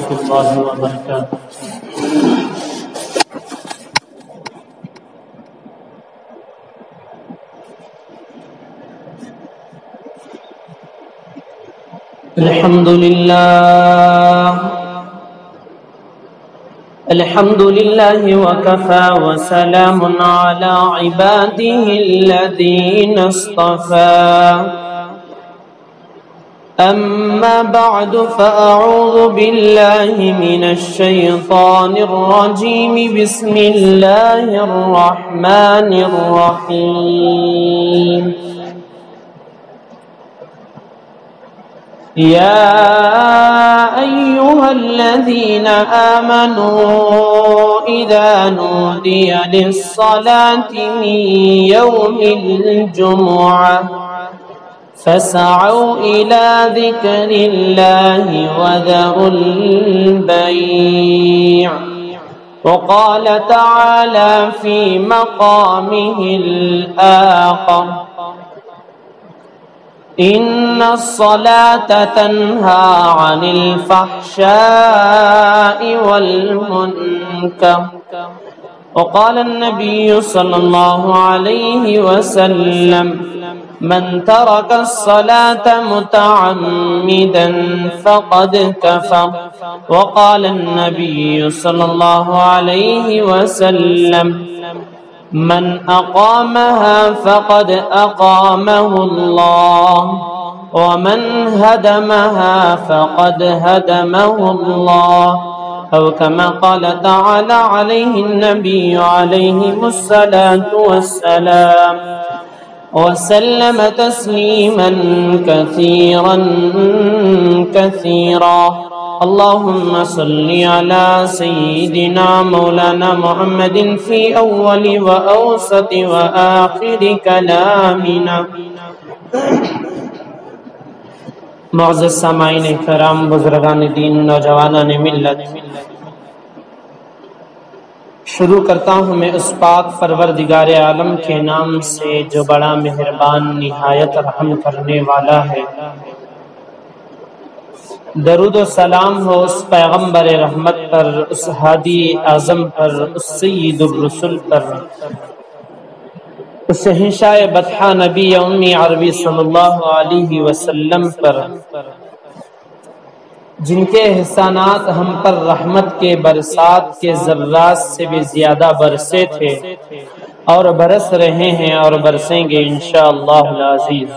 ورحمۃ اللہ وبرکاتہ۔ الحمد لله وكفى وسلام على عباده الذين اصطفى أما بعد فأعوذ بالله من الشيطان الرجيم بسم الله الرحمن الرحيم يا أيها الذين آمنوا إذا نودي للصلاة من يوم الجمعة فاسعوا إلى ذكر الله وذروا البيع وقال تعالى في مقامه الآخر إن الصلاة تنهى عن الفحشاء والمنكر وقال النبي صلى الله عليه وسلم من ترك الصلاة متعمدا فقد كفر وقال النبي صلى الله عليه وسلم من أقامها فقد أقامه الله ومن هدمها فقد هدمه الله أو كما قال تعالى عليه النبي عليه الصلاة والسلام وسلم تسليما كثيرا كثيرا اللهم صل على سيدنا مولانا محمد في أول وأوسط وآخر كلامنا۔ معزز سامعین کرام، بزرگان دین، نوجوانان ملت، شروع کرتا ہوں میں اس پاک پروردگار عالم کے نام سے جو بڑا مہربان نہایت رحم کرنے والا ہے۔ درود و سلام ہو اس پیغمبر رحمت پر، اس ہادی اعظم پر، اس سید الرسل پر، اس ہنشائے بطحہ نبی امی عربی صلی اللہ علیہ وسلم پر، جن کے احسانات ہم پر رحمت کے برسات کے ذرات سے بھی زیادہ برسے تھے اور برس رہے ہیں اور برسیں گے انشاءاللہ العزیز۔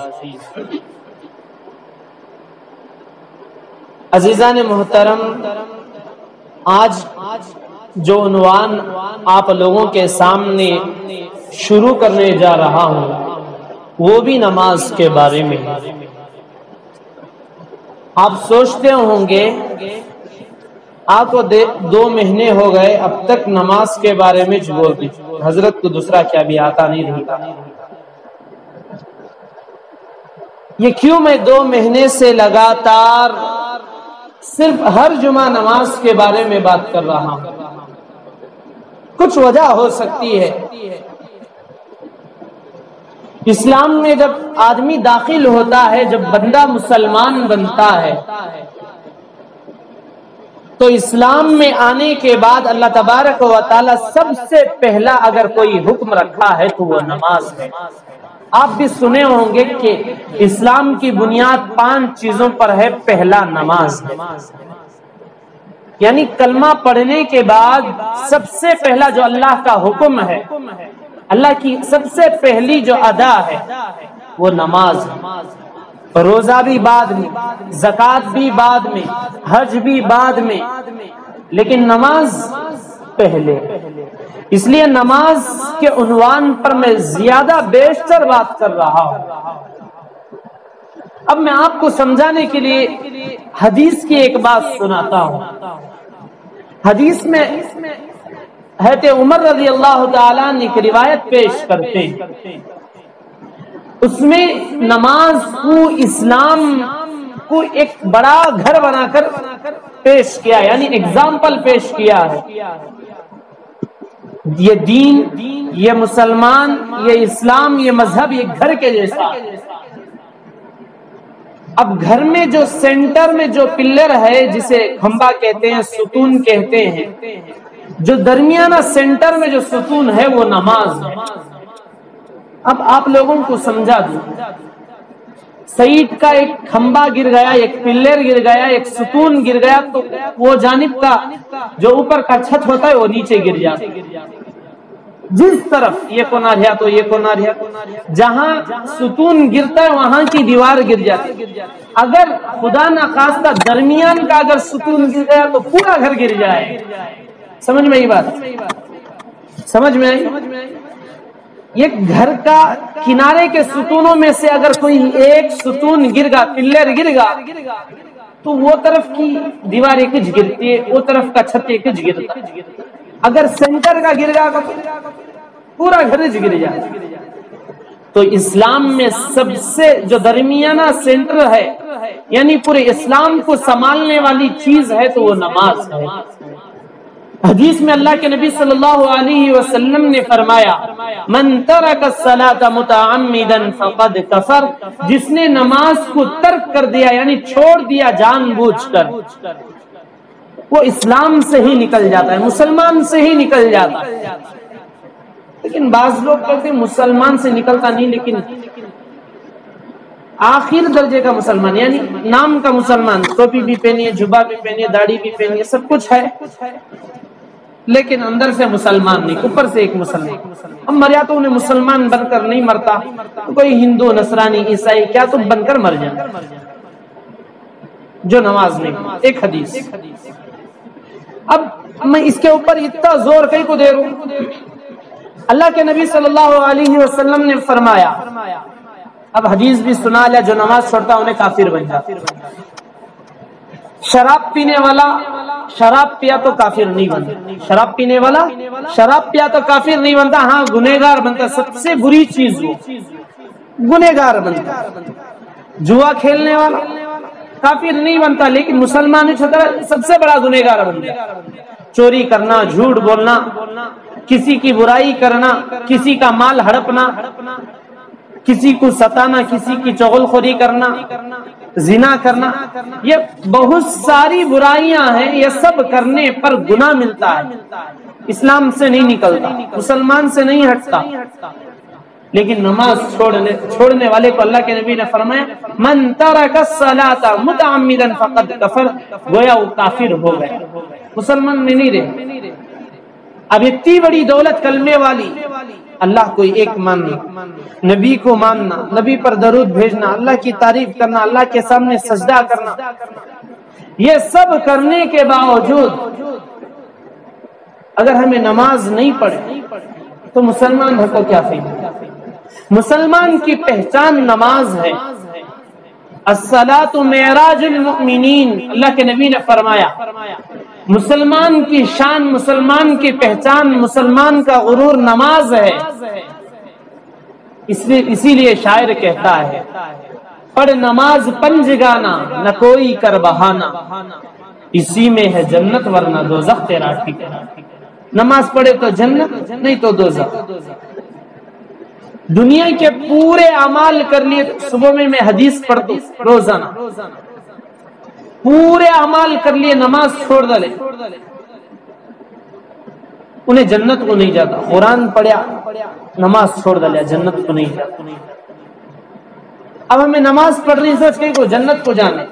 عزیزان محترم، آج جو عنوان آپ لوگوں کے سامنے شروع کرنے جا رہا ہوں وہ بھی نماز کے بارے میں ہے۔ آپ سوچتے ہوں گے آپ کو 2 مہینے ہو گئے اب تک نماز کے بارے میں بولتے، حضرت کو دوسرا کیا بھی آتا نہیں رہتا، یہ کیوں میں 2 مہینے سے لگاتار صرف ہر جمعہ نماز کے بارے میں بات کر رہا ہوں؟ کچھ وجہ ہو سکتی ہے۔ اسلام میں جب آدمی داخل ہوتا ہے، جب بندہ مسلمان بنتا ہے تو اسلام میں آنے کے بعد اللہ تبارک و تعالی سب سے پہلا اگر کوئی حکم رکھا ہے تو وہ نماز ہے۔ آپ بھی سنے ہوں گے کہ اسلام کی بنیاد 5 چیزوں پر ہے، پہلا نماز ہے، یعنی کلمہ پڑھنے کے بعد سب سے پہلا جو اللہ کا حکم ہے، اللہ کی سب سے پہلی جو ادا ہے وہ نماز ہے۔ روزہ بھی بعد میں، زکوٰۃ بھی بعد میں، حج بھی بعد میں، لیکن نماز پہلے۔ اس لیے نماز کے عنوان پر میں زیادہ بیشتر بات کر رہا ہوں۔ اب میں آپ کو سمجھانے کے لیے حدیث کی ایک بات سناتا ہوں۔ حدیث میں حضرت عمر رضی اللہ تعالیٰ عنہ ایک روایت پیش کرتے ہیں، اس میں نماز کو اسلام کو ایک بڑا گھر بنا کر پیش کیا، یعنی اگزامپل پیش کیا ہے۔ یہ دین، یہ مسلمان، یہ اسلام، یہ مذہب، یہ گھر کے جیسا۔ اب گھر میں جو سینٹر میں جو پلر ہے جسے کھمبا کہتے ہیں، ستون کہتے ہیں، جو درمیانہ سینٹر میں جو ستون ہے وہ نماز ہے۔ اب آپ لوگوں کو سمجھا دوں، سائٹ کا ایک کھمبا گر گیا، ایک پلر گر گیا، ایک ستون گر گیا تو وہ جانب کا جو اوپر کا چھت ہوتا ہے وہ نیچے گر جاتا ہے۔ جس طرف یہ کونا رہا تو یہ کونا رہا، جہاں ستون گرتا ہے وہاں کی دیوار گر جاتی۔ اگر خدا نخواستہ درمیان کا اگر ستون گر گیا تو پورا گھر گر جائے۔ سمجھ میں آئی بات؟ سمجھ میں آئی؟ یہ گھر کا کنارے کے ستونوں میں سے اگر کوئی ایک ستون گر گا، پلر گر گا تو وہ طرف کی دیوار ایک گرتی ہے، وہ طرف کا چھت ایک گرتا ہے۔ اگر سینٹر کا گر گا تو پورا گھر گر جائے۔ تو اسلام میں سب سے جو درمیانہ سینٹر ہے، یعنی پورے اسلام کو سنبھالنے والی چیز ہے تو وہ نماز ہے۔ حدیث میں اللہ کے نبی صلی اللہ علیہ وسلم نے فرمایا، من ترک الصلاۃ متعمدا فقد کفر، جس نے نماز کو ترک کر دیا یعنی چھوڑ دیا جان بوجھ کر، وہ اسلام سے ہی نکل جاتا ہے، مسلمان سے ہی نکل جاتا ہے۔ لیکن بعض لوگ کہتے ہیں مسلمان سے نکلتا نہیں، لیکن آخر درجے کا مسلمان، یعنی نام کا مسلمان، ٹوپی بھی پہنی ہے، جبہ بھی پہنی ہے، داڑھی بھی پہنی ہے، سب کچھ ہے، لیکن اندر سے مسلمان نہیں، اوپر سے ایک مسلمان۔ ہم مریا تو انہیں مسلمان بن کر نہیں مرتا، کوئی ہندو، نصرانی، عیسائی، کیا تم بن کر مر جائیں جو نماز نہیں۔ ایک حدیث، اب میں اس کے اوپر اتنا زور کہیں کو دے رہا ہوں، اللہ کے نبی صلی اللہ علیہ وسلم نے فرمایا، اب حدیث بھی سنا لیا، جو نماز چھوڑتا انہیں کافر بن جاتا۔ شراب پینے والا شراب پیا تو کافر نہیں بنتا، شراب پینے والا شراب پیا تو کافر نہیں بنتا، ہاں گنہگار بنتا، سب سے بری چیز وہ گنہگار بنتا۔ جوا کھیلنے والا کافر نہیں بنتا، لیکن مسلمان سب سے بڑا گنہگار بنتا۔ چوری کرنا، جھوٹ بولنا، کسی کی برائی کرنا، کسی کا مال ہڑپنا، کسی کو ستانا، کسی کی چغلخوری کرنا، زنا کرنا، یہ بہت ساری برائیاں ہیں، یہ سب کرنے پر گناہ ملتا ہے، اسلام سے نہیں نکلتا، مسلمان سے نہیں ہٹتا۔ لیکن نماز چھوڑنے والے کو اللہ کے نبی نے فرمایا، من ترک الصلاۃ متعمدا فقد کفر، گویا وہ کافر ہو گئے، مسلمان میں نہیں رہے۔ اب اتنی بڑی دولت کلمے والی، اللہ کو ایک ماننا، نبی کو ماننا، نبی پر درود بھیجنا، اللہ کی تعریف کرنا، اللہ کے سامنے سجدہ کرنا، یہ سب کرنے کے باوجود اگر ہمیں نماز نہیں پڑھے تو مسلمان کو کیا فائدہ؟ مسلمان کی پہچان نماز ہے۔ الصلاۃ معراج المؤمنین، اللہ کے نبی نے فرمایا، مسلمان کی شان، مسلمان کی پہچان، مسلمان کا غرور نماز ہے۔ اسی لیے شاعر کہتا ہے، پڑھ نماز پنج گانا، نہ کوئی کر بہانا، اسی میں ہے جنت ورنہ دوزخ تیرا ٹھکانا۔ نماز پڑھے تو جنت، نہیں تو دوزخ۔ دنیا کے پورے اعمال کر لیے، صبح میں حدیث پڑھتا ہوں روزانہ، پورے اعمال کر لیے، نماز چھوڑ ڈالے، انہیں جنت کو نہیں جاتا۔ قرآن پڑھیا، نماز چھوڑ ڈالیا، جنت کو نہیں جاتا۔ اب ہمیں نماز پڑھ رہی سوچ کہیں کو جنت کو جانے،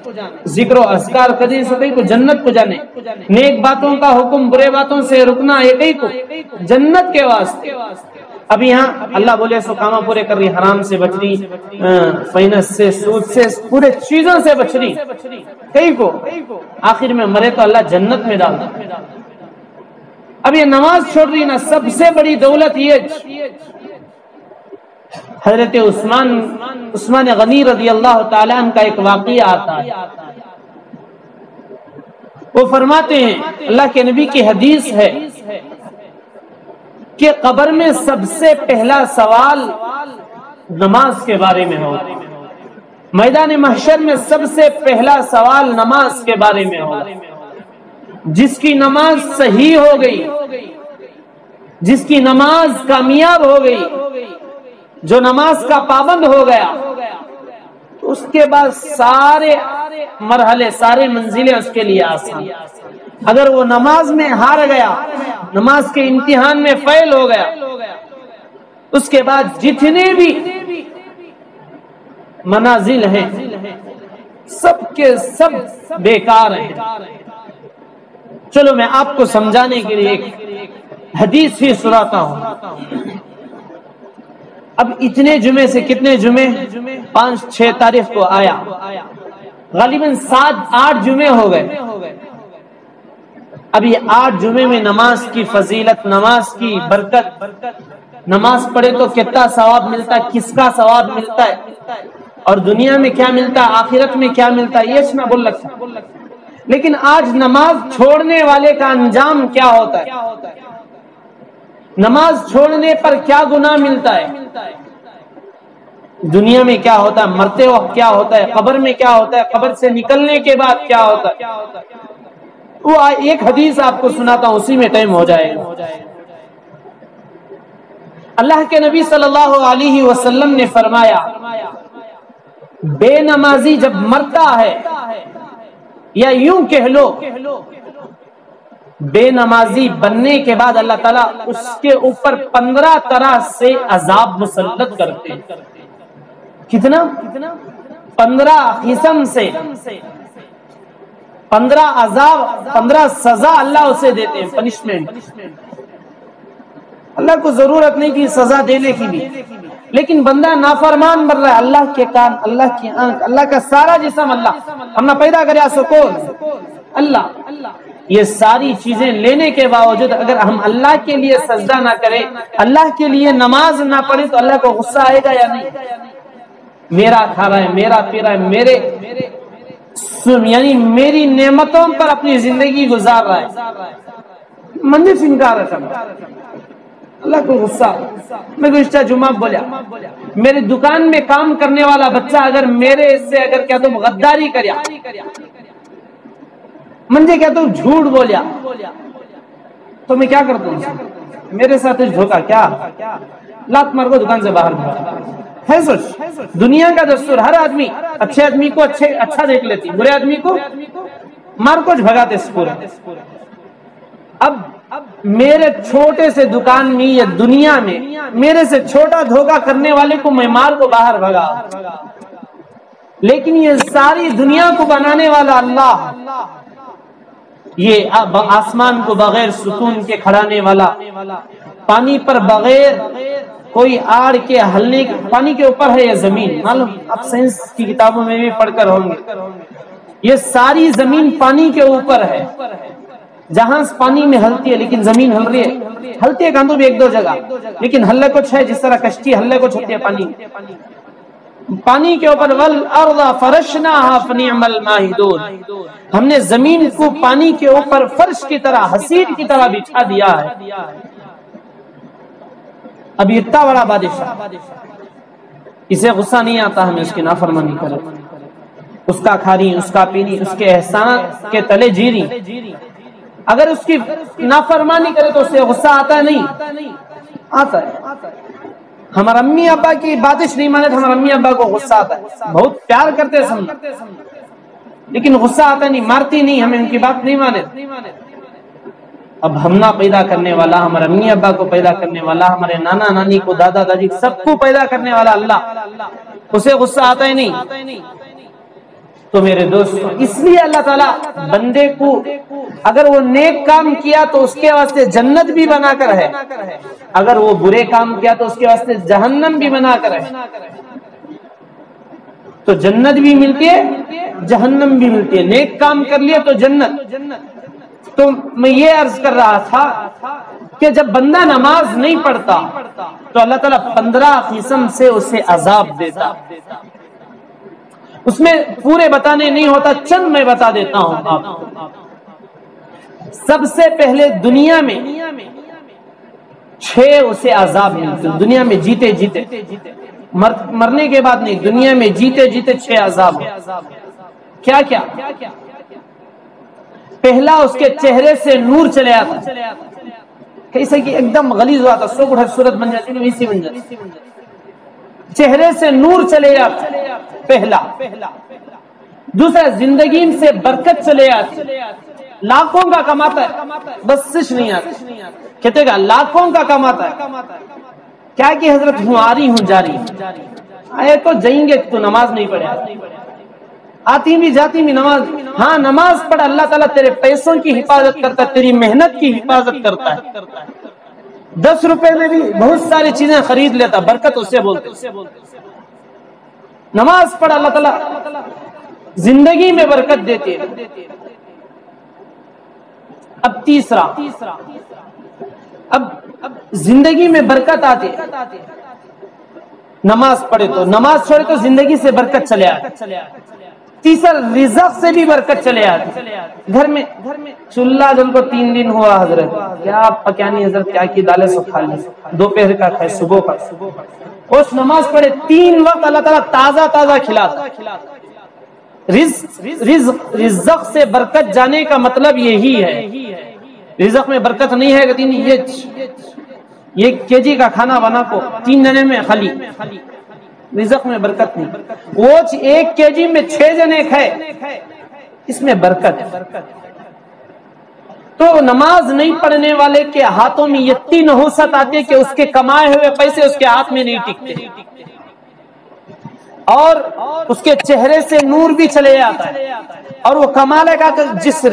ذکر و اذکار کر رہی سوچ کہیں کو جنت کو جانے، نیک باتوں کا حکم، برے باتوں سے رکنا ہے کہیں کو جنت کے واسطے۔ اب یہاں اللہ بولے سو کامہ پورے کر رہی، حرام سے بچ رہی، فینس سے، سود سے، پورے چیزوں سے بچ رہی کہیں کو، آخر میں مرے تو اللہ جنت میں ڈال دے۔ اب یہ نماز چھوڑ رہی نا، سب سے بڑی دولت یہ، حضرت عثمان غنی رضی اللہ تعالیٰ عنہ کا ایک واقعہ آتا ہے، وہ فرماتے ہیں، اللہ کے نبی کی حدیث ہے کہ قبر میں سب سے پہلا سوال نماز کے بارے میں ہوگا، میدان محشر میں سب سے پہلا سوال نماز کے بارے میں ہوگا۔ جس کی نماز صحیح ہو گئی، جس کی نماز کامیاب ہو گئی، جو نماز کا پابند ہو گیا، تو اس کے بعد سارے مرحلے، سارے منزلیں اس کے لیے آسان۔ اگر وہ نماز میں ہار گیا، نماز کے امتحان میں فیل ہو گیا، اس کے بعد جتنے بھی منازل ہیں سب کے سب بیکار ہیں۔ چلو میں آپ کو سمجھانے کے لیے ایک حدیث ہی سناتا ہوں۔ اب اتنے جمعے سے کتنے جمعے؟ 5-6 تاریخ کو آیا، غالباً 7-8 جمعے ہو گئے۔ اب یہ 8 جمعے میں نماز کی فضیلت، نماز کی برکت، نماز پڑھے تو کتنا ثواب ملتا ہے، کس کا ثواب ملتا ہے، اور دنیا میں کیا ملتا ہے، آخرت میں کیا ملتا ہے، یہ میں بول لگتا ہوں۔ لیکن آج نماز چھوڑنے والے کا انجام کیا ہوتا ہے؟ نماز چھوڑنے پر کیا گناہ ملتا ہے، دنیا میں کیا ہوتا ہے، مرتے وقت کیا ہوتا ہے، قبر میں کیا ہوتا ہے، قبر سے نکلنے کے بعد کیا ہوتا ہے۔ وہ ایک حدیث آپ کو سناتا ہوں، اسی میں ٹائم ہو جائے گا۔ اللہ کے نبی صلی اللہ علیہ وسلم نے فرمایا، بے نمازی جب مرتا ہے، یا یوں کہہ لو بے نمازی بننے کے بعد اللہ تعالیٰ اس کے اوپر 15 طرح سے عذاب مسلط کرتے ہیں۔ کتنا؟ 15 قسم سے 15 عذاب، 15 سزا اللہ اسے دیتے ہیں، پنشمنٹ۔ اللہ کو ضرورت نہیں کہ سزا دینے کی بھی، لیکن بندہ نافرمان بن رہا ہے۔ اللہ کے کان، اللہ کی آنکھ، اللہ کا سارا جسم اللہ، ہم نہ پیدا کریا سو کون؟ اللہ۔ یہ ساری چیزیں لینے کے باوجود اگر ہم اللہ کے لیے سجدہ نہ کریں، اللہ کے لیے نماز نہ پڑھیں، تو اللہ کو غصہ آئے گا یا نہیں؟ میرا کھا رہا ہے، میرا پی رہا ہے، یعنی میری نعمتوں پر اپنی زندگی گزار رہا ہے، منزل سے انکار کرنا، اللہ کو غصہ۔ میں گزشتہ جمعہ بولا، میری دکان میں کام کرنے والا بچہ اگر میرے سے اگر کیا تم غداری کریا، منجے کیا تم جھوٹ بولیا، تو میں کیا کرتا ہوں؟ میرے ساتھ دھوکا، کیا لات مار کو دکان سے باہر ہے۔ سوچ، دنیا کا دستور، ہر آدمی اچھے آدمی کو اچھا دیکھ لیتی، برے آدمی کو مار کو بھگاتے پورے۔ اب میرے چھوٹے سے دکان میں یا دنیا میں میرے سے چھوٹا دھوکا کرنے والے کو میں مار کو باہر بھگا، لیکن یہ ساری دنیا کو بنانے والا اللہ، یہ آسمان کو بغیر ستون کے کھڑانے والا، پانی پر بغیر کوئی آڑ کے ہلنے، پانی کے اوپر ہے یہ زمین، معلوم آپ سائنس کی کتابوں میں بھی پڑھ کر ہوں گے، یہ ساری زمین پانی کے اوپر ہے، جہاں پانی میں ہلتی ہے لیکن زمین ہل رہی ہے، ہلتی ہے کاندو بھی ایک دو جگہ، لیکن ہلے کچھ ہے، جس طرح کشتی ہلے کچھ ہوتی ہے پانی کے اوپر۔ والارض فرشناها فنعم الماہدون، ہم نے زمین کو پانی کے اوپر فرش کی طرح، حصیر کی طرح بچھا دیا ہے۔ اب اتنا بڑا بادشاہ، اسے غصہ نہیں آتا ہمیں اس کی نافرمانی کرے، اس کا کھاری، اس کا پینی، اس کے احسانات کے تلے جیری، اگر اس کی نافرمانی کرے تو اسے غصہ آتا ہے؟ نہیں آتا ہے۔ ہمارا امی ابا کی باتش نہیں مانے تو ہمارا امی ابا کو غصہ آتا ہے، بہت پیار کرتے سمجھا، لیکن غصہ آتا نہیں، مارتی نہیں، ہمیں ان کی بات نہیں مانے۔ اب ہم نہ پیدا کرنے والا، ہمارے امی ابا کو پیدا کرنے والا، ہمارے نانا نانی کو، دادا دادی سب کو پیدا کرنے والا اللہ، اسے غصہ آتا ہی نہیں۔ تو میرے دوستوں، اس لیے اللہ تعالیٰ بندے کو اگر وہ نیک کام کیا تو اس کے واسطے جنت بھی بنا کر ہے، اگر وہ برے کام کیا تو اس کے واسطے جہنم بھی بنا کر ہے۔ تو جنت بھی ملتی ہے، جہنم بھی ملتی ہے، نیک کام کر لیا تو جنت۔ تو میں یہ عرض کر رہا تھا کہ جب بندہ نماز نہیں پڑھتا تو اللہ تعالیٰ 15 قسم سے اسے عذاب دیتا، اس میں پورے بتانے نہیں ہوتا، چند میں بتا دیتا ہوں آپ کو۔ سب سے پہلے دنیا میں 6 اسے عذاب ملتے، دنیا میں جیتے جیتے، مرنے کے بعد نہیں، دنیا میں جیتے جیتے 6 عذاب۔ کیا کیا؟ پہلا اس کے چہرے سے نور چلے آتا، کیسے کہ ایک دم غلیظ ہوا تھا، صورت بن جاتی، ویسی بن جاتی، چہرے سے نور چلے آتا، پہلا۔ دوسرا، زندگی سے برکت چلے آتی، لاکھوں کا کماتا ہے بس سچ نہیں آتا، کہتے گا لاکھوں کا کماتا ہے، کیا کہ حضرت ہوں آ رہی ہوں جاری آئے تو جائیں گے تو نماز نہیں پڑھے، آتی بھی جاتی بھی نماز، ہاں نماز پڑھ، اللہ تعالیٰ تیرے پیسوں کی حفاظت کرتا ہے، تیری محنت کی حفاظت کرتا ہے، 10 روپے میں بھی بہت ساری چیزیں خرید لیتا، برکت اسے بولتے۔ نماز پڑھ، اللہ تعالیٰ زندگی میں برکت دیتی ہے۔ اب تیسرا، اب زندگی میں برکت آتی ہے، نماز پڑھے تو، نماز چھوڑے تو زندگی سے برکت چلے آتی۔ تیسرا، رزق سے بھی برکت چلے آتی۔ گھر میں چولہا جن کو 3 دن ہوا حضرت، کیا پکانی حضرت، کیا کی دالیں سو کھا لی، دوپہر کا کھائے صبح کا، اس نماز پڑھے 3 وقت اللہ تعالیٰ تازہ تازہ کھلاتا۔ رزق سے برکت جانے کا مطلب یہی ہے، رزق میں برکت نہیں ہے کہ یہ کیجی کا کھانا بنا کو 3 جنے میں خالی، رزق میں برکت نہیں۔ وہ 1 کیجی میں 6 جنے کھائے، اس میں برکت ہے۔ تو نماز نہیں پڑھنے والے کے ہاتھوں میں اتنی نحوست آتی ہے کہ اس کے کمائے ہوئے پیسے اس کے ہاتھ میں نہیں ٹکتے، اور اس کے چہرے سے نور بھی چلے جاتا ہے، اور وہ کمال کا جس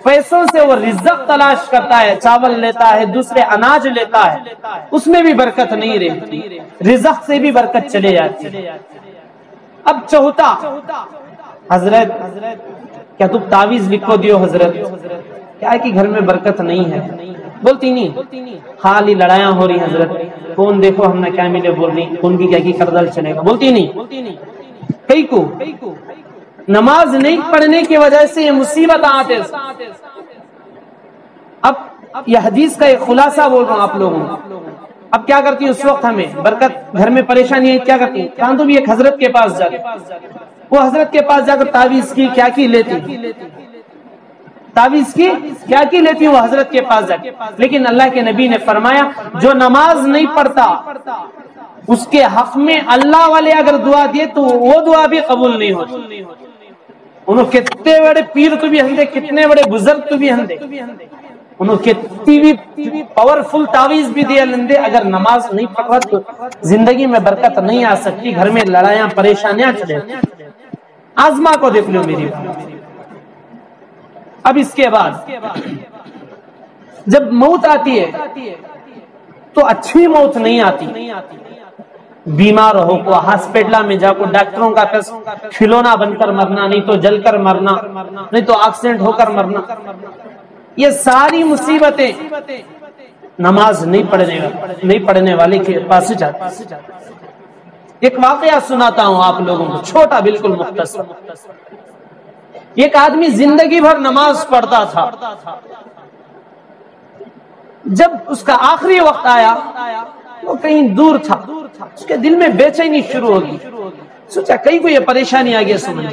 پیسوں سے وہ رزق تلاش کرتا ہے، چاول لیتا ہے، دوسرے اناج لیتا ہے، اس میں بھی برکت نہیں رہتی، رزق سے بھی برکت چلے جاتی ہے۔ اب چوتھا، حضرت کیا تم تعویذ لکھو دیو حضرت، کیا ہے کہ گھر میں برکت نہیں ہے، بولتی نہیں، خالی لڑائیاں ہو رہی حضرت، کون دیکھو ہم نے کیا ملے بول رہی، کون کی کیا کی کردل چلے گا، بولتی نہیں۔ کئی کو نماز نہیں پڑھنے کی وجہ سے یہ مصیبت آتے۔ اب یہ حدیث کا ایک خلاصہ بول رہا ہوں آپ لوگوں کو۔ اب کیا کرتی اس وقت ہمیں برکت، گھر میں پریشانی ہے، کیا کرتی کہاں تو بھی ایک حضرت کے پاس جاتی، وہ حضرت کے پاس جا کر تعویذ کی کیا کی لیتی، تعویذ کی کیا کی لیتی وہ حضرت کے پاس جا کے، لیکن اللہ کے نبی نے فرمایا جو نماز نہیں پڑھتا اس کے حق میں اللہ والے اگر دعا دیے تو وہ دعا بھی قبول نہیں ہوتی۔ انہوں کتنے بڑے پیر تو بھی ہندے، کتنے بڑے بزرگ تو بھی ہندے، انہوں کتنی بھی پاورفل تعویذ بھی دیا لندے، اگر نماز نہیں پڑھا تو زندگی میں برکت نہیں آ سکتی، گھر میں لڑائیاں پریشانیاں چلے۔ آزما کو دیکھ لو میری بات۔ اب اس کے بعد جب موت آتی ہے تو اچھی موت نہیں آتی، بیمار ہو کو ہاسپٹل میں جا کو ڈاکٹروں کا کھلونا بن کر مرنا، نہیں تو جل کر مرنا، نہیں تو ایکسیڈنٹ ہو کر مرنا، یہ ساری مصیبتیں نماز نہیں پڑھنے والے کے پاس جاتی۔ ایک واقعہ سناتا ہوں آپ لوگوں کو، چھوٹا بالکل مختصر۔ ایک آدمی زندگی بھر نماز پڑھتا تھا، جب اس کا آخری وقت آیا وہ کہیں دور تھا، اس کے دل میں بے چینی شروع ہوگی، سوچا کہیں کو یہ پریشانی آگے سمجھ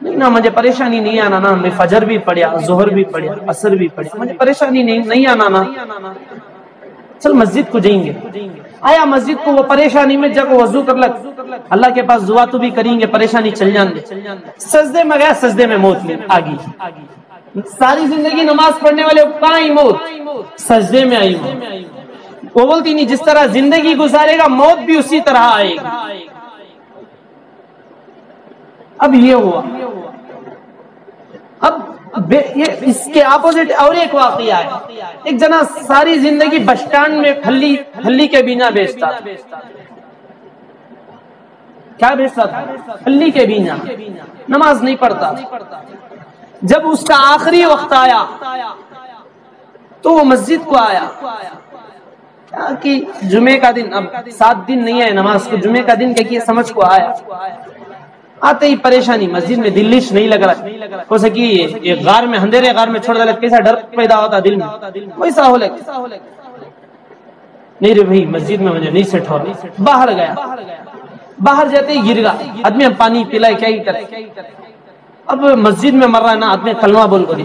نہیں نا، مجھے پریشانی نہیں آنا نا، میں فجر بھی پڑھیا، ظہر بھی پڑھیا، عصر بھی پڑھیا، مجھے پریشانی نہیں آنا نا، چل مسجد کو جائیں گے۔ آیا مسجد کو، وہ پریشانی میں جب وضو کر لگ، اللہ کے پاس دعا تو بھی کریں گے، پریشانی چل جان دے، سجدے میں گیا، سجدے میں موت لے آگی، ساری زندگی نماز پڑھنے والے کہاں آئی موت، سجدے میں آئی موت۔ وہ بولتی نہیں جس طرح زندگی گزارے گا موت بھی اسی طرح آئے گی۔ اب یہ ہوا، اب اس کے اپوزٹ اور ایک واقعہ ہے، ایک جنا ساری زندگی بس سٹینڈ میں پھلی کے بینا بیچتا تھا، کیا بیچتا تھا، پھلی کے بینا، نماز نہیں پڑھتا۔ جب اس کا آخری وقت آیا تو وہ مسجد کو آیا، کہ جمعے کا دن، اب 7 دن نہیں ہے نماز کو، جمعے کا دن کہ سمجھ کو آیا، آتے ہی پریشانی، مسجد میں دلش نہیں لگ رہا، ہو سکی یہ غار میں، اندھیرے غار میں چھوڑ دے، کیسا ڈر پیدا ہوتا دل میں، ویسا ہو لگا، نہیں رے بھائی مسجد میں مجھے نہیں سیٹ ہو رہا، باہر گیا، باہر جاتے ہی گر گا، آدمی پانی پلائے کیا ہی کرے، اب مسجد میں مر رہا ہے نا، آدمی کلمہ بول کو دی،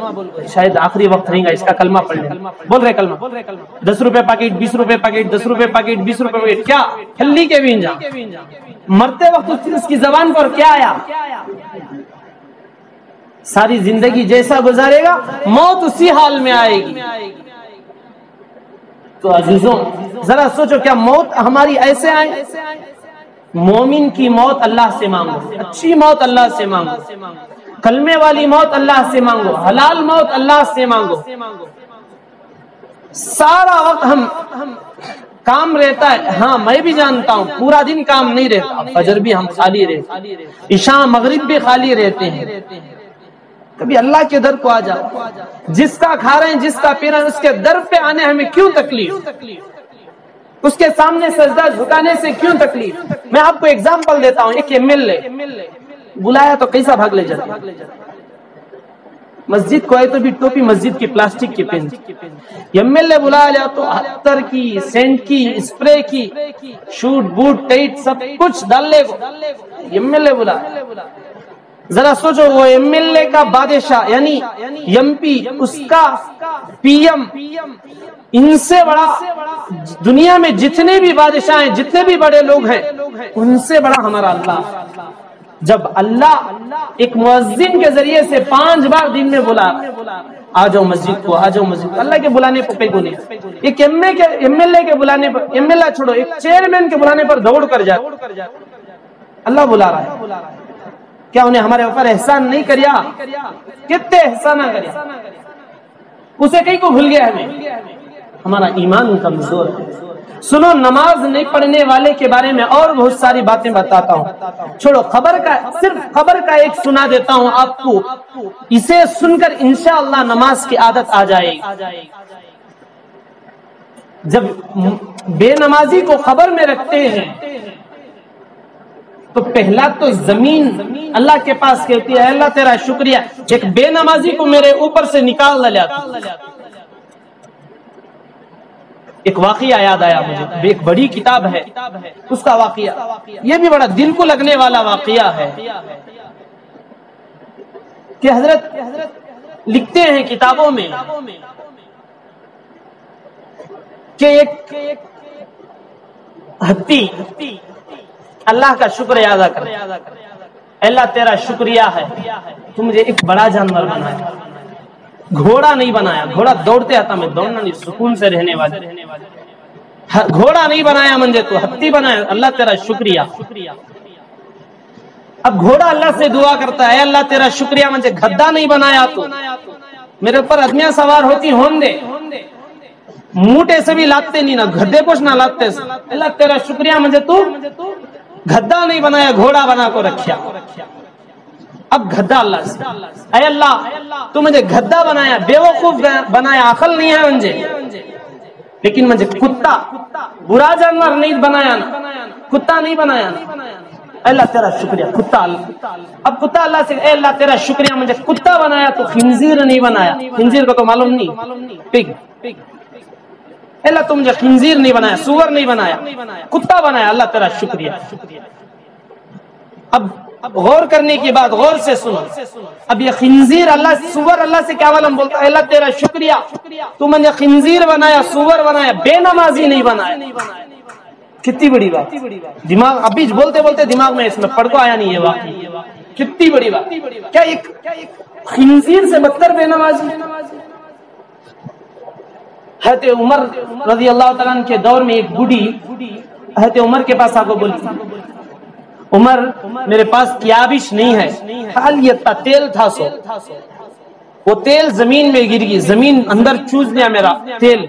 شاید آخری وقت رہیں گا، اس کا کلمہ پڑھ لیں، بول رہے کلمہ، 10 روپے پیکٹ، 20 روپے پیکٹ، 10 روپے پیکٹ، 20 روپے پیکٹ، کیا پھلی کے بھی انجام، مرتے وقت اس کی زبان پر کیا آیا؟ ساری زندگی جیسا گزارے گا موت اسی حال میں آئے گی. تو عزیزوں ذرا سوچو کیا موت ہماری ایسے آئے؟ مومن کی موت اللہ سے مانگو، اچھی موت اللہ سے مانگو، کلمے والی موت اللہ سے مانگو، حلال موت اللہ سے مانگو. سارا وقت ہم کام رہتا ہے، ہاں میں بھی جانتا ہوں پورا دن کام نہیں رہتا، فجر بھی ہم خالی رہتے، عشاء مغرب بھی خالی رہتے ہیں. کبھی اللہ کے در کو آ جاؤ، جس کا کھا رہے ہیں جس کا پی رہے ہیں اس کے در پہ آنے ہمیں کیوں تکلیف؟ اس کے سامنے سجدہ جھکانے سے کیوں تکلیف؟ میں آپ کو اگزامپل دیتا ہوں. ایک MLA بلایا تو کیسا بھاگ لے جاتا، مسجد کو آئے تو بھی ٹوپی مسجد کی پلاسٹک کی پہن. MLA بلایا لیا تو عطر کی، سینٹ کی، اسپرے کی، شوٹ بوٹ ٹائٹ سب کچھ ڈال لے کو MLA بلا. ذرا سوچو وہ MLA کا بادشاہ یعنی MP، اس کا PM، ان سے بڑا دنیا میں جتنے بھی بادشاہ ہیں، جتنے بھی بڑے لوگ ہیں، ان سے بڑا ہمارا اللہ. جب اللہ ایک مؤذن کے ذریعے سے 5 بار دن میں بلا، آ جاؤ مسجد کو، آ جاؤ مسجد کو، اللہ کے بلانے پر کوئی نہیں. ایک MLA کے بلانے پر، MLA چھوڑو، ایک چیئرمین کے بلانے پر دوڑ کر جائے. اللہ بلا رہا ہے، کیا انہیں ہمارے اوپر احسان نہیں کریا؟ کتنے احسان کریا، اسے کہیں کو بھول گیا ہمیں. ہمارا ایمان کمزور ہے. سنو، نماز نہیں پڑھنے والے کے بارے میں اور بہت ساری باتیں بتاتا ہوں. چھوڑو خبر کا، صرف خبر کا ایک سنا دیتا ہوں آپ کو، اسے سن کر انشاءاللہ نماز کی عادت آ جائے گی. جب بے نمازی کو خبر میں رکھتے ہیں تو پہلا تو زمین اللہ کے پاس کہتی ہے اللہ تیرا شکریہ، ایک بے نمازی کو میرے اوپر سے نکال لے جاتا. ایک واقعہ یاد آیا مجھے، ایک بڑی کتاب ہے اس کا واقعہ، یہ بھی بڑا دل کو لگنے والا واقعہ ہے کہ حضرت لکھتے ہیں کتابوں میں کہ ایک ہتھی اللہ کا شکر ادا کر، اللہ تیرا شکریہ ہے تو مجھے ایک بڑا جانور بنایا، گھوڑا نہیں بنایا. گھوڑا دوڑتے آتا، میں دوڑنا نہیں، سکون سے رہنے والے. گھوڑا نہیں بنایا مجھے تو ہتھی بنایا، اللہ تیرا شکریہ. اب گھوڑا اللہ سے دعا کرتا ہے اللہ تیرا شکریہ، مجھے گدھا نہیں بنایا تو میرے اوپر آدمیاں سوار ہوتی ہوں دے، موٹے سے بھی لاتے نہیں، نہ گدھے کچھ نہ لاتے. اللہ تیرا شکریہ، مجھے تو گدھا نہیں بنایا، گھوڑا بنا کو رکھیا. اب گدھا اللہ سے، اے اللہ تو مجھے گدھا بنایا، بیوقوف بنایا، عقل نہیں ہے مجھے، لیکن مجھے کتا برا جانور نہیں بنایا نا، کتا نہیں بنایا نا، اللہ تیرا شکریہ. کتا اب کتا اللہ سے، اے اللہ تیرا شکریہ، مجھے کتا بنایا تو خنزیر نہیں بنایا. خنزیر کو تو معلوم نہیں، پگ. اللہ تو مجھے خنزیر نہیں بنایا، سور نہیں بنایا، کتا بنایا، اللہ تیرا شکریہ. اب غور کرنے کی بات غور سے سنو. اب یہ خنزیر اللہ، سور اللہ سے کیا معلوم بولتا ہے اللہ تیرا شکریہ تو مجھے خنزیر بنایا، سور بنایا، بے نمازی نہیں بنایا. کتنی بڑی بات. دماغ ابھی بولتے بولتے دماغ میں اس میں پڑھ کو آیا نہیں یہ واقعہ. کتنی بڑی بات. کیا ایک خنزیر سے بدتر بے نمازی؟ حضرت عمر رضی اللہ تعالیٰ عنہ کے دور میں ایک بوڑھی حضرت عمر کے پاس آ کو بولی، عمر میرے پاس کیابش نہیں ہے، خالی تیل تھا، سو وہ تیل زمین میں گر گئی، زمین اندر چوز لیا میرا تیل،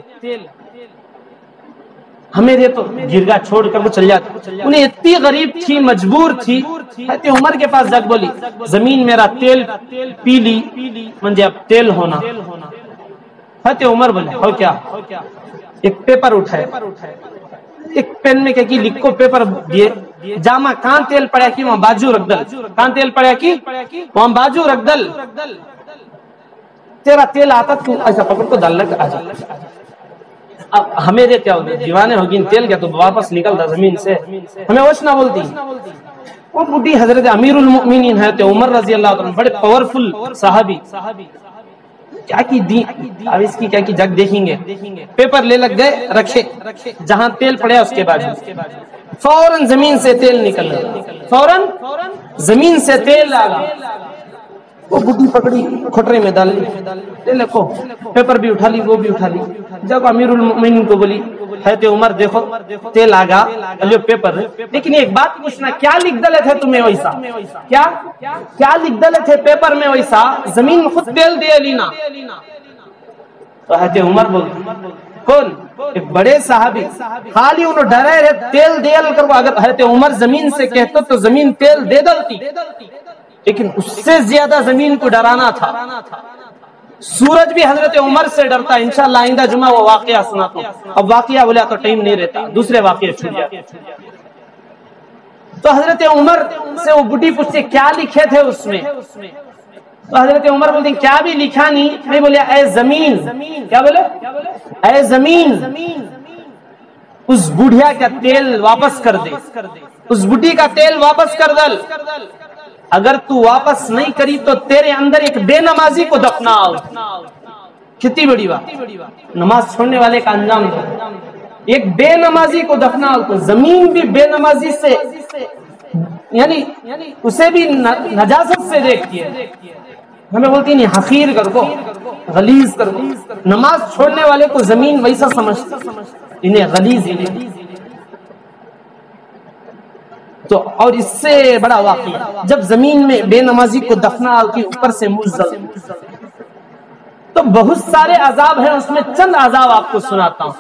ہمیں دے تو گرگا چھوڑ کر وہ چل جاتا. انہیں اتنی غریب تھی، مجبور تھی، حضرت عمر کے پاس جگ بولی زمین میرا تیل پی لی، مجھے اب تیل ہونا. حضرت عمر بولے ہو کیا؟ ایک پیپر اٹھائے، ایک پین میں کہ لکھو پیپر دیے، جامع کہاں تیل پڑیا کی وہاں باجو رکھ دل، کہاں تیل پڑیا کی وہاں باجو رکھ دل، تیرا تیل آتا تو ایسا پکڑ کو ڈال لگ آ جا. اب ہمیں دے کیا ہوگی، دیوانے ہوگی، تیل کیا تو واپس نکلتا زمین سے، ہمیں وش نہ بولتی. وہ بڈھی حضرت امیر المؤمنین ہے عمر رضی اللہ عنہ، بڑے پاورفل صحابی، کیا کی دی اب اس کی کیا کی جگ دیکھیں گے، پیپر لے لگ گئے، رکھے جہاں تیل پڑیا اس کے بعد فوراً زمین سے تیل نکل گیا، فوراً زمین سے تیل آگا، وہ بڈی پکڑی کھٹرے میں ڈال لی، لکھو پیپر بھی اٹھا لی، وہ بھی اٹھا لی، جب امیر المؤمنین کو بولی حضرت عمر دیکھو تیل آگا جو پیپر، لیکن ایک بات پوچھنا، کیا لکھ ڈلے تھے تمہیں ویسا، کیا لکھ ڈلے تھے پیپر میں ویسا، زمین خود تیل دے لینا؟ تو حضرت عمر بولتے کون؟ ایک بڑے صحابی، خالی انہوں ڈرے رہے تیل دیل کر، اگر حضرت عمر زمین سے کہتے تو زمین تیل دے ڈلتی، لیکن اس سے زیادہ زمین کو ڈرانا تھا۔ سورج بھی حضرت عمر سے ڈرتا ہے، انشاءاللہ آئندہ جمعہ وہ واقعہ سناتا ہوں، اب واقعہ بولا تو ٹائم نہیں رہتا، دوسرے واقعے چھوٹ جاتے۔ تو حضرت عمر سے وہ بڈی پوچھتے کیا لکھے تھے اس میں؟ تو حضرت عمر بولتے کیا بھی لکھا نہیں، میں بولیا اے زمین، کیا بولے؟ اے زمین اس بڑھیا کا تیل واپس کر دے، اس بڈی کا تیل واپس کر دل، اگر تو واپس نہیں کری تو تیرے اندر ایک بے نمازی کو دفناؤ۔ کتنی بڑی بات، نماز چھوڑنے والے کا انجام دو، ایک بے نمازی کو دفناؤ۔ تو زمین بھی بے نمازی سے، یعنی اسے بھی نجاست سے دیکھتی ہے، ہمیں بولتی نہیں حقیر کر کو، غلیظ کر کو، نماز چھوڑنے والے کو زمین ویسا سمجھتی، انہیں غلیظ انہیں۔ تو اور اس سے بڑا واقعہ، جب زمین میں بے نمازی کو دفنا کی اوپر سے مزل، تو بہت سارے عذاب ہیں، اس میں چند عذاب آپ کو سناتا ہوں۔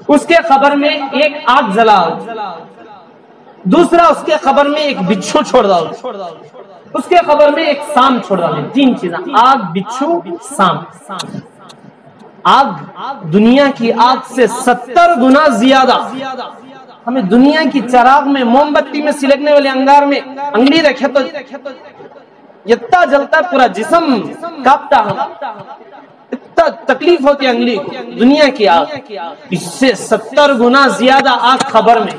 اس کے قبر میں ایک آگ جلاؤ، دوسرا اس کے قبر میں ایک بچھو چھوڑ دو، اس کے قبر میں ایک سام چھوڑ دو، تین چیزیں، آگ، بچھو، سام۔ آگ دنیا کی آگ سے 70 گنا زیادہ، ہمیں دنیا کی چراغ میں، موم بتی میں سلگنے والے انگار میں انگلی رکھے تو اتنا جلتا ہے، پورا جسم کاپتا ہے، اتنا تکلیف ہوتی ہے انگلی کو۔ دنیا کی آگ اس سے 70 گنا زیادہ آگ قبر میں،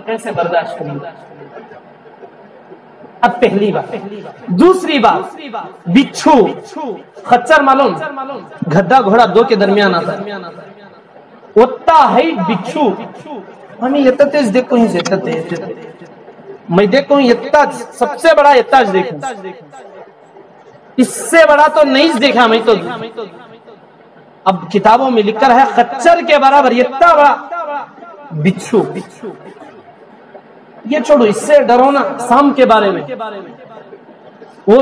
کیسے برداشت کریں؟ اب پہلی بات۔ دوسری بات، بچھو، خچر معلوم، گھڑا گھوڑا دو کے درمیان آتا ہے، اتنا ہائٹ بچھو، ہمیں اتنا تیز دیکھو ہی سے اتنا تیز، میں دیکھوں اتنا سب سے بڑا اتاج دیکھوں، اس سے بڑا تو نہیں دیکھا میں تو۔ اب کتابوں میں لکھ کر ہے خچر کے برابر اتنا بڑا بچھو۔ یہ چھوڑو، اس سے ڈرو نا سام کے بارے میں، وہ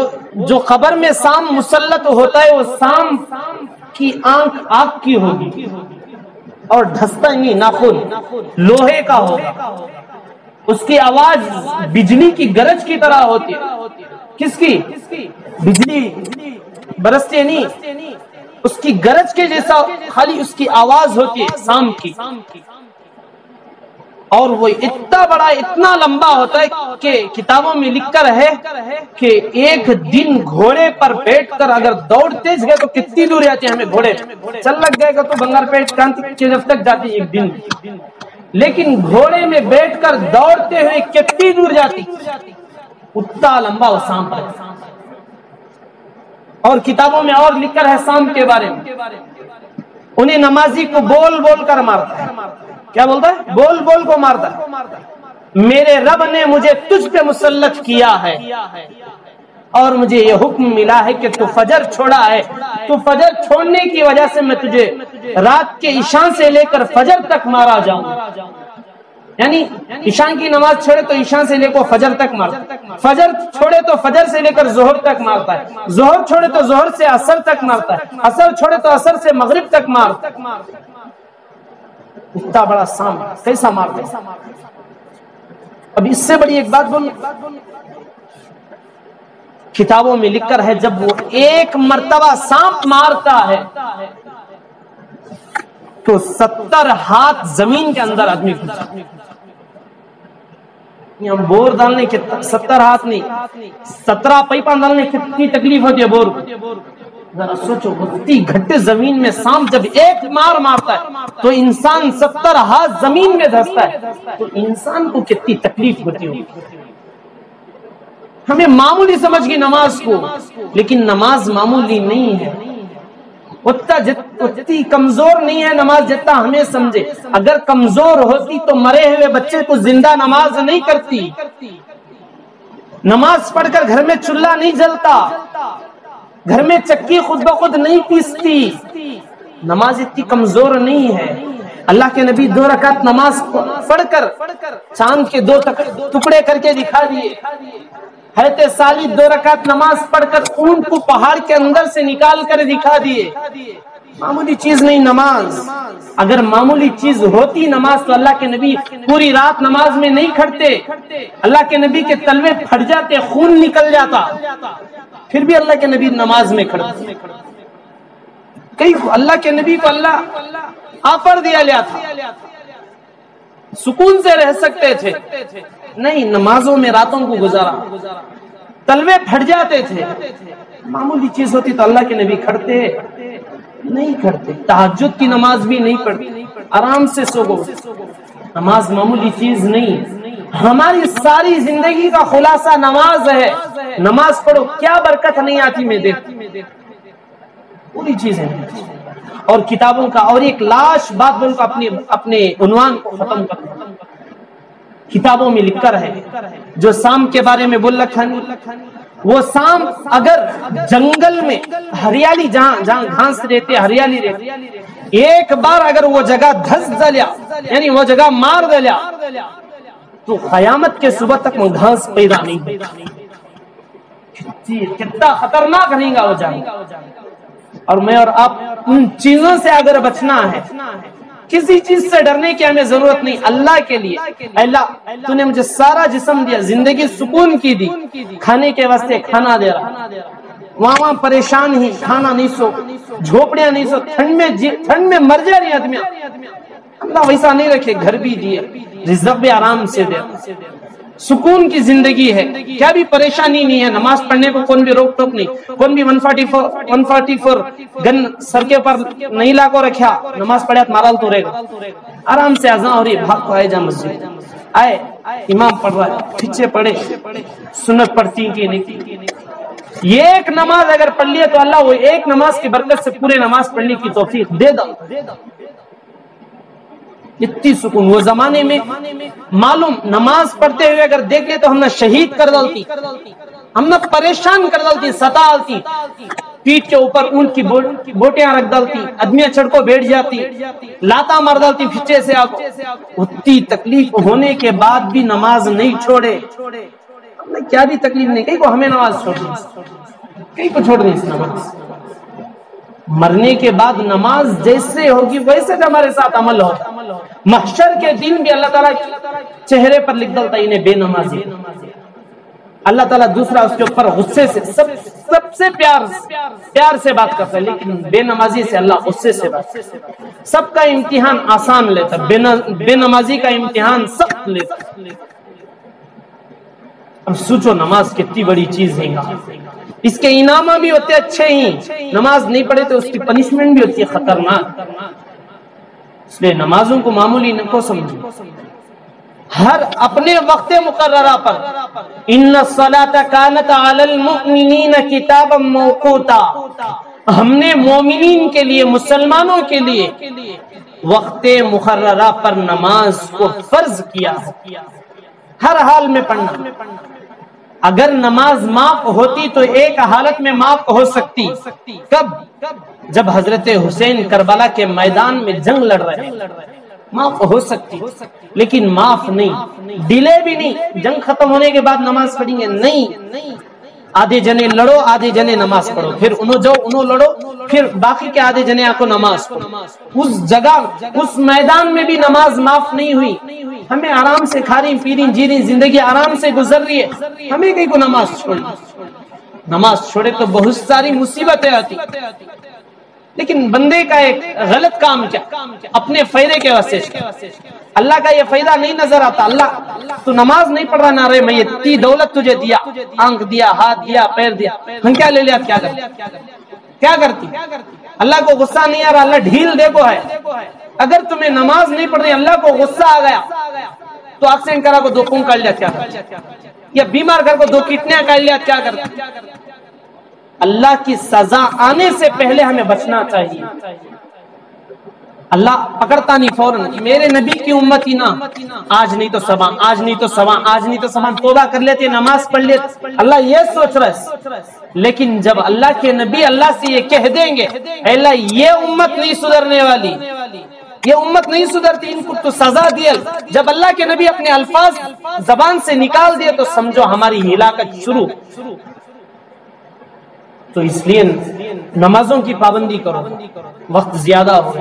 جو قبر میں سام مسلط ہوتا ہے، وہ سام کی آنکھ آگ کی ہوگی اور ڈھستا نہیں، ناخن لوہے کا ہوگا، اس کی آواز بجلی کی گرج کی طرح ہوتی ہے۔ کس کی؟ بجلی برستے نہیں، اس کی گرج کے جیسا خالی اس کی آواز ہوتی ہے سام کی، اور وہ اتنا بڑا، اتنا لمبا ہوتا ہے کہ کتابوں میں لکھ کر ہے کہ ایک دن گھوڑے پر بیٹھ کر اگر دوڑ تیز گئے تو کتنی دور جاتی ہے، ہمیں گھوڑے چل لگ جائے گا تو بنگال پیٹ کانتی کے جب تک جاتی ایک دن، لیکن گھوڑے میں بیٹھ کر دوڑتے ہوئے کتنی دور جاتی، اتنا لمبا وہ سام پر۔ اور کتابوں میں اور لکھ کر ہے سام کے بارے میں، انہیں نمازی کو بول بول کر مارتا ہے، کیا بولتا ہے؟ بول بول کو مارتا ہے۔ میرے رب نے مجھے تجھ پہ مسلط کیا ہے اور مجھے یہ حکم ملا ہے کہ تو فجر چھوڑا ہے، تو فجر چھوڑنے کی وجہ سے میں تجھے رات کے عشاء سے لے کر فجر تک مارا جاؤں، یعنی عشاء کی نماز چھوڑے تو عشاء سے لے کر فجر تک مارتا، فجر چھوڑے تو فجر سے لے کر ظہر تک مارتا ہے، ظہر چھوڑے تو ظہر سے عصر تک مارتا ہے، عصر چھوڑے تو عصر سے مغرب تک مارتا ہے۔ اتنا بڑا سام کیسا مارتا ہے؟ اب اس سے بڑی ایک بات بولوں، کتابوں میں لکھ کر ہے جب وہ ایک مرتبہ سانپ مارتا ہے تو 70 ہاتھ زمین کے اندر آدمی گھستا۔ ہم بور ڈالنے کے 70 ہاتھ نہیں، 17 پیپاں ڈالنے کتنی تکلیف ہوتی ہے بور کو، ذرا سوچو، اتنی گھٹے زمین میں سانپ جب ایک مار مارتا ہے تو انسان 70 ہاتھ زمین میں دھستا ہے، تو انسان کو کتنی تکلیف ہوتی ہوگی۔ ہمیں معمولی سمجھ گئی نماز کو، لیکن نماز معمولی نہیں ہے، اتنی کمزور نہیں ہے نماز جتنا ہمیں سمجھے. اگر کمزور ہوتی تو مرے ہوئے بچے کو زندہ نماز نہیں کرتی. نماز پڑھ کر گھر میں چولہا نہیں جلتا, گھر میں چکی خود بخود نہیں پیستی. نماز اتنی کمزور نہیں ہے. اللہ کے نبی 2 رکعت نماز پڑھ کر چاند کے 2 ٹکڑے کر کے دکھا دیے. حضرت صالح 2 رکعت نماز پڑھ کر اونٹ کو پہاڑ کے اندر سے نکال کر دکھا دیے. معمولی چیز نہیں نماز. اگر معمولی چیز ہوتی نماز تو اللہ کے نبی پوری رات نماز میں نہیں کھڑتے. اللہ کے نبی کے تلوے پھٹ جاتے, خون نکل جاتا, پھر بھی اللہ کے نبی نماز میں کھڑتے. کئی اللہ کے نبی کو اللہ آفر دیا لیا تھا, سکون سے رہ سکتے تھے, نہیں نمازوں میں راتوں کو گزارا, تلوے پھٹ جاتے تھے. معمولی چیز ہوتی تو اللہ کے نبی کھڑتے نہیں کھڑتے. تہجد کی نماز بھی نہیں پڑھتے, آرام سے سو گو. نماز معمولی چیز نہیں. ہماری ساری زندگی کا خلاصہ نماز ہے. نماز پڑھو, کیا برکت نہیں آتی میں دیکھ, پوری چیز ہے. اور کتابوں کا, اور ایک لاش بات بول کو اپنے عنوان کو ختم کر دو. کتابوں میں لکھ کر ہے جو سام کے بارے میں بول رکھا نہیں, وہ سام اگر جنگل میں ہریالی جہاں گھاس رہتے ہریالی رہتی, ایک بار اگر وہ جگہ دھس دلیا یعنی وہ جگہ مار دلیا تو قیامت کے صبح تک وہ گھاس پیدا نہیں ہوتی. کتنا خطرناک نہیں گا وہ جگہ. اور میں اور آپ ان چیزوں سے اگر بچنا ہے, کسی چیز سے ڈرنے کی ہمیں ضرورت نہیں. اللہ کے لیے, اللہ تو نے مجھے سارا جسم دیا, زندگی سکون کی دی, کھانے کے واسطے کھانا دے رہا, وہاں پریشان ہی, کھانا نہیں سو, جھوپڑیاں نہیں سو, ٹھنڈ میں مر جا رہی آدمی. اللہ ویسا نہیں رکھے, گھر بھی دیے, رزق بھی آرام سے دے, سکون کی زندگی ہے, کیا بھی پریشانی نہیں ہے. نماز پڑھنے کو کون بھی روک ٹوک نہیں, کون بھی 144 گن سر کے اوپر نہیں لا کو رکھا, نماز پڑھے مارال تو رہے گا, آرام سے اذان ہو رہی ہے, بھاگ کو آئے جا مسجد, آئے امام پڑھ رہا ہے, پیچھے پڑھے, سنت پڑھتی کی نہیں. یہ ایک نماز اگر پڑھ لیے تو اللہ وہ ایک نماز کی برکت سے پورے نماز پڑھنے کی توفیق دے دو. اتنی سکون. وہ زمانے میں معلوم نماز پڑھتے ہوئے اگر دیکھے تو ہم نے شہید کر ڈالتی, ہم نے پریشان کر ڈالتی, ستالتی, پیٹ کے اوپر اونٹ کی بوٹیاں رکھ ڈالتی, آدمیاں چڑھ کو بیٹھ جاتی, لاتا مار ڈالتی پیچھے سے. آپ اتنی تکلیف ہونے کے بعد بھی نماز نہیں چھوڑے. ہم نے کیا بھی تکلیف نہیں, کہیں کو ہمیں نماز چھوڑنی, کہیں کو چھوڑنی اس نماز. مرنے کے بعد نماز جیسے ہوگی ویسے ہمارے ساتھ عمل ہوگا. محشر کے دن بھی اللہ تعالیٰ چہرے پر لکھ ڈالتا انہیں بے نمازی. اللہ تعالیٰ دوسرا اس کے اوپر غصے سے سب سے پیار سے بات کرتا ہے, لیکن بے نمازی سے اللہ غصے سے بات. سب کا امتحان آسان لیتا, بے نمازی کا امتحان سخت لیتا. اب سوچو نماز کتنی بڑی چیز ہے, اس کے انعامات بھی ہوتے اچھے ہی, نماز نہیں پڑھے تو اس کی پنشمنٹ بھی ہوتی ہے خطرناک. اس لیے نمازوں کو معمولی نہ کو سمجھو, ہر اپنے وقت مقررہ پر. ان الصلاۃ کانت علی المؤمنین کتابا موقوتا, ہم نے مومنین کے لیے, مسلمانوں کے لیے وقت مقررہ پر نماز کو فرض کیا ہے, ہر حال میں پڑھنا. اگر نماز معاف ہوتی تو ایک حالت میں معاف ہو سکتی, کب؟ جب حضرت حسین کربلا کے میدان میں جنگ لڑ رہے, معاف ہو سکتی, لیکن معاف نہیں, ڈیلے بھی نہیں. جنگ ختم ہونے کے بعد نماز پڑھیں گے نہیں, آدھے جنے لڑو, آدھے جنے نماز پڑھو, پھر انہوں جاؤ انہوں لڑو, پھر باقی کے آدھے جنے آ کو نماز پڑھو. اس جگہ اس میدان میں بھی نماز معاف نہیں ہوئی. ہمیں آرام سے کھا رہی پی رہی جی رہی, زندگی آرام سے گزر رہی ہے, ہمیں کہیں کو نماز چھوڑی. نماز چھوڑے تو بہت ساری مصیبتیں آتی. لیکن بندے کا ایک غلط کام کیا, اپنے فائدے کے واسطے. اللہ کا یہ فائدہ نہیں نظر آتا. اللہ تو نماز نہیں پڑھ رہا, نہ رہے میں اتنی دولت تجھے دیا, آنکھ دیا, ہاتھ دیا, پیر دیا, ہم کیا لے لیا, کیا کرتی. اللہ کو غصہ نہیں آ رہا, اللہ ڈھیل دے کو ہے. اگر تمہیں نماز نہیں پڑھ رہی, اللہ کو غصہ آ گیا تو ایکسیڈنٹ کرا کو 2 خون کر لیا, کیا, یا بیمار کر کو 2 کڈنیاں کر لیا, کیا کرتا. اللہ کی سزا آنے سے پہلے ہمیں بچنا چاہیے۔ اللہ پکڑتا نہیں فوراً، میرے نبی کی امتی نا، آج نہیں تو صبح، آج نہیں تو صبح، آج نہیں تو صبح، توبہ کر لیتے، نماز پڑھ لیتے، اللہ یہ سوچ رہا ہے۔ لیکن جب اللہ کے نبی اللہ سے یہ کہہ دیں گے اے اللہ یہ امت نہیں سدھرنے والی، یہ امت نہیں سدھرتی، ان کو تو سزا دیا، جب اللہ کے نبی اپنے الفاظ زبان سے نکال دیے تو سمجھو ہماری ہلاکت شروع۔ تو اس لیے نمازوں کی پابندی کرو، وقت زیادہ ہو،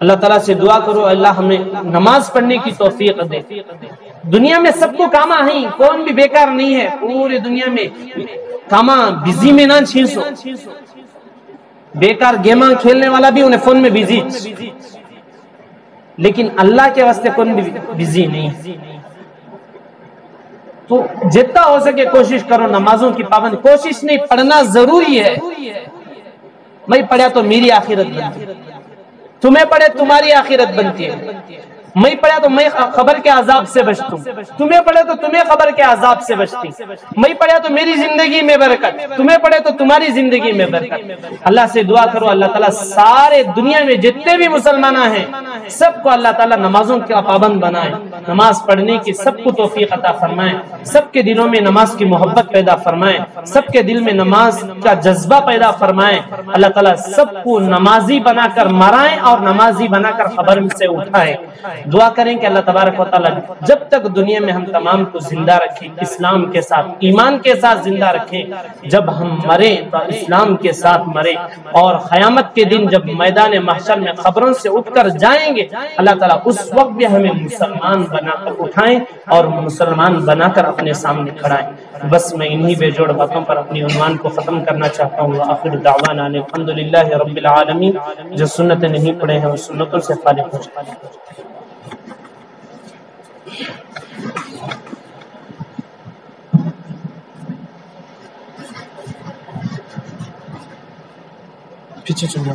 اللہ تعالیٰ سے دعا کرو اللہ ہمیں نماز پڑھنے کی توفیق دے۔ دنیا میں سب کو کاما ہیں، کون بھی بیکار نہیں ہے، پورے دنیا میں کاما بزی میں نہ چھینسو، بیکار گیماں کھیلنے والا بھی انہیں فون میں بزی، لیکن اللہ کے واسطے کون بھی بزی نہیں۔ تو جتنا ہو سکے کوشش کرو نمازوں کی پابند، کوشش نہیں، پڑھنا ضروری ہے۔ میں پڑھا تو میری آخرت بنتی، تمہیں پڑھے تمہاری آخرت بنتی ہے، میں پڑھا تو میں خبر کے عذاب سے بچتوں، تمہیں پڑھے تو تمہیں خبر کے عذاب سے بچتی، میں پڑھا تو میری زندگی میں برکت، تمہیں پڑھے تو تمہاری زندگی میں برکت۔ اللہ سے دعا کرو اللہ تعالیٰ سارے دنیا میں جتنے بھی مسلمان ہیں سب کو اللہ تعالیٰ نمازوں کا پابند بنائے، نماز پڑھنے کی سب کو توفیق عطا فرمائے، سب کے دلوں میں نماز کی محبت پیدا فرمائے، سب کے دل میں نماز کا جذبہ پیدا فرمائے، اللہ تعالیٰ سب کو نمازی بنا کر مرائے اور نمازی بنا کر قبر سے اٹھائے۔ دعا کریں کہ اللہ تبارک و تعالیٰ جب تک دنیا میں ہم تمام کو زندہ رکھیں، اسلام کے ساتھ ایمان کے ساتھ زندہ رکھیں، جب ہم مریں تو اسلام کے ساتھ مریں، اور قیامت کے دن جب میدان محشر میں قبروں سے اٹھ کر جائیں گے اللہ تعالیٰ اس وقت بھی ہمیں مسلمان بنا کر اٹھائیں اور مسلمان بنا کر اپنے سامنے کھڑائیں۔ بس میں انہی بے جوڑ باتوں پر اپنی عنوان کو ختم کرنا چاہتا ہوں۔ وآخر دعوانا الحمدللہ رب العالمین۔ جو سنتیں نہیں پڑھے ہیں وہ سنتوں سے فارغ ہو جائیں۔ پیچھے چلو۔